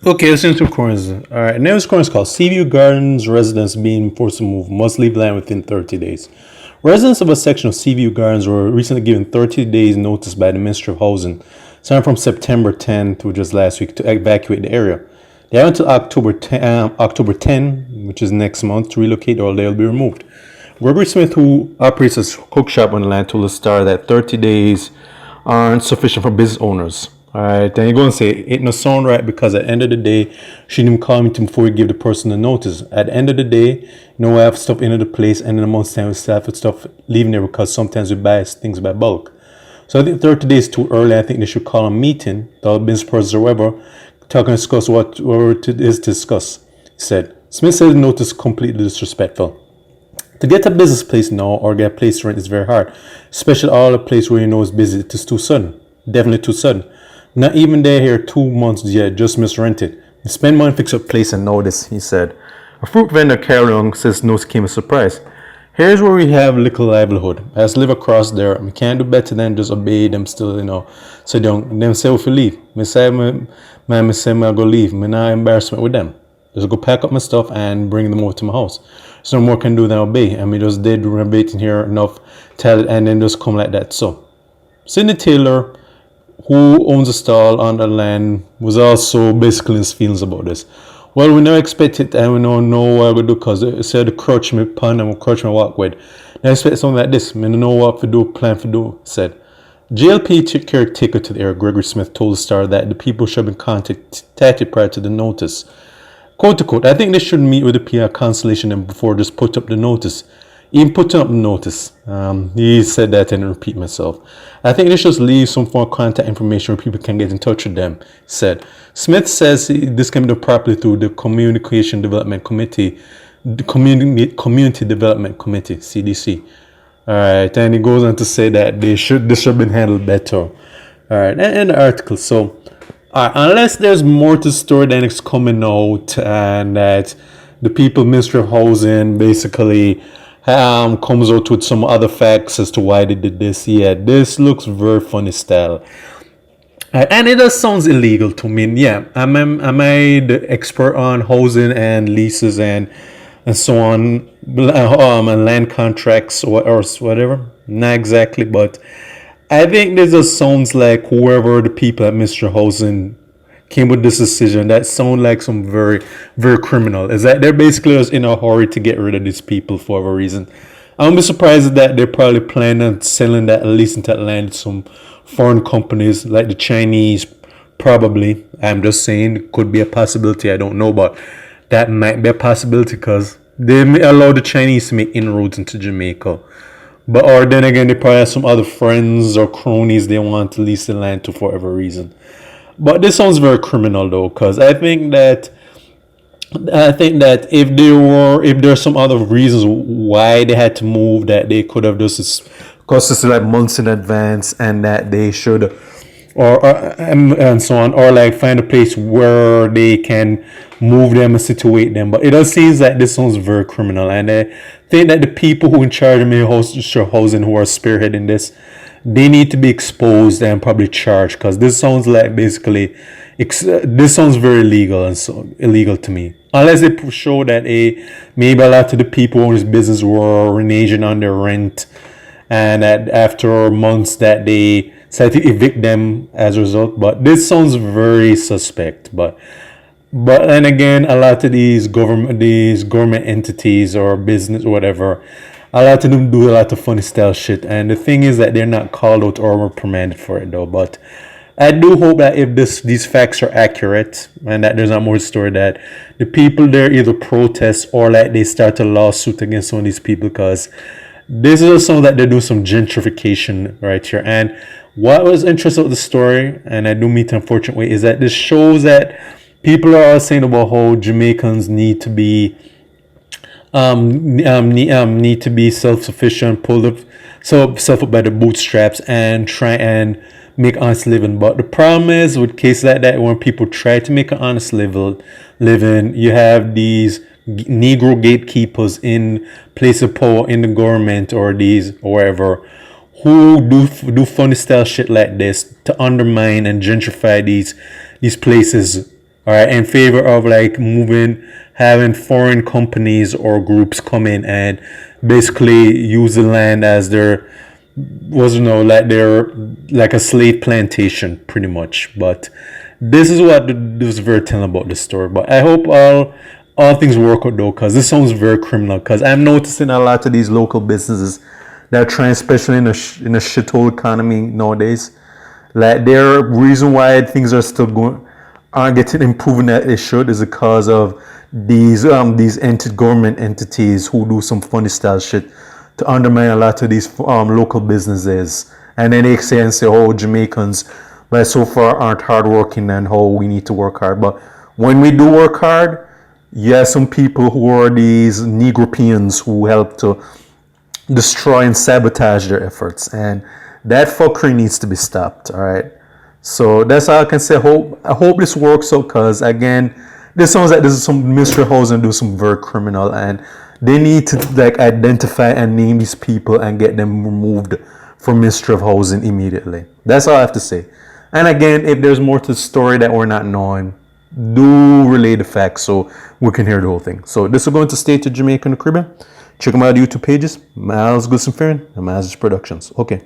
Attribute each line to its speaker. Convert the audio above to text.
Speaker 1: Okay, let's into corners. All right, next corner is called Seaview Gardens. Residents being forced to move must leave land within 30 days. Residents of a section of Seaview Gardens were recently given 30 days notice by the Ministry of Housing, starting from September 10th, which was last week, to evacuate the area. They have until October 10, which is next month, to relocate or they'll be removed. Gregory Smith, who operates a cook shop on the land, told the Star that 30 days aren't sufficient for business owners. All right, then you go and say it no sound right because at the end of the day, she didn't call me before you give the person the notice. At the end of the day, I have stuff into the place, and in a month's time, we still have stuff leaving there because sometimes we buy things by bulk. So I think 30 days too early. I think they should call a meeting, the business person or whatever, talk and discuss whatever it is to discuss. He said. Smith said the notice is completely disrespectful. To get a business place now or get a place to rent is very hard, especially all the place where you know is busy. It is too sudden, definitely too sudden. Not even there here 2 months yet, just misrented. You spend money to fix up place and notice, he said. A fruit vendor Carol Young says notice came as a surprise. Here's where we have little livelihood. I just live across there. We can't do better than just obey them still, So them say if you leave. Me say me say I go leave. Me not embarrassment with them. Just go pack up my stuff and bring them over to my house. So no more can do than obey. And we just did renovating here enough, tell it, and then just come like that. So Sidney Taylor, who owns a stall on the land, was also basically in his feelings about this. Well, we never expect it and we don't know what we do because they said to crouch me pun and crouch me walk with. I expect something like this. I don't know what to do, plan to do, said. JLP caretaker to the area, Gregory Smith, told the Star that the people should have been contacted prior to the notice. Quote to quote, I think they should meet with the PR constellation and before just put up the notice. Even putting up the notice. He said that and I repeat myself. I think they should leave some form of contact information where people can get in touch with them, said. Smith says this can be done properly through the Communication Development Committee, the Community Development Committee, CDC. Alright, and he goes on to say that this should have been handled better. Alright, and the article. So unless there's more to the story than it's coming out and that the people Ministry of Housing basically comes out with some other facts as to why they did this. Yeah, this looks very funny style. And it just sounds illegal to me. Yeah, am I the expert on housing and leases and so on, and land contracts or whatever? Not exactly, but I think this just sounds like whoever the people at Mr. Housing came with this decision. That sounds like some very, very criminal. Is that they're basically just in a hurry to get rid of these people for whatever reason. I won't be surprised that they're probably planning on selling that, at least into that land, to some foreign companies like the Chinese. Probably, I'm just saying, it could be a possibility. I don't know, but that might be a possibility because they may allow the Chinese to make inroads into Jamaica. But or then again, they probably have some other friends or cronies they want to lease the land to for whatever reason. But this sounds very criminal though, because I think that if there's some other reasons why they had to move, that they could have just discussed this like months in advance, and that they should or and so on, or like find a place where they can move them and situate them. But it does seems like this sounds very criminal, and I think that the people who in charge of housing who are spearheading this, they need to be exposed and probably charged, because this sounds like basically this sounds very illegal and so illegal to me. Unless they show that maybe a lot of the people in this business were reneging on their rent, and that after months that they decided to evict them as a result. But this sounds very suspect. But then again, a lot of these government entities or business or whatever, a lot of them do a lot of funny style shit. And the thing is that they're not called out or reprimanded for it though. But I do hope that if these facts are accurate and that there's not more story, that the people there either protest or like they start a lawsuit against some of these people, because this is also that they're doing some gentrification right here. And what was interesting with the story, and I do mean it unfortunately, is that this shows that people are all saying about how Jamaicans need to be need to be self-sufficient, pull up self up by the bootstraps and try and make honest living. But the problem is with cases like that, when people try to make an honest living, you have these Negro gatekeepers in place of power in the government or these or wherever, who do funny style shit like this to undermine and gentrify these places all right, in favor of like moving, having foreign companies or groups come in and basically use the land as their, was, you know, like they're like a slave plantation pretty much. But this is what was very telling about the story. But I hope all things work out though, because this sounds very criminal. Because I'm noticing a lot of these local businesses that are trying, especially in in a shithole economy nowadays, like their reason why things are still going, aren't getting improving that they should, is because of these government entities who do some funny style shit to undermine a lot of these local businesses. And then they say, oh, Jamaicans, but so far aren't hardworking, and how we need to work hard. But when we do work hard, you have some people who are these Negropeans who help to destroy and sabotage their efforts, and that fuckery needs to be stopped. All right, so that's all I can say. I hope this works out, because again, this sounds like this is some Ministry of Housing do some very criminal, and they need to like identify and name these people and get them removed from Ministry of Housing immediately. That's all I have to say. And again, if there's more to the story that we're not knowing, do relay the facts so we can hear the whole thing. So this is going to stay to Jamaica and the Caribbean. Check them out on YouTube pages. Miles Goodson Farron and Miles Productions. Okay.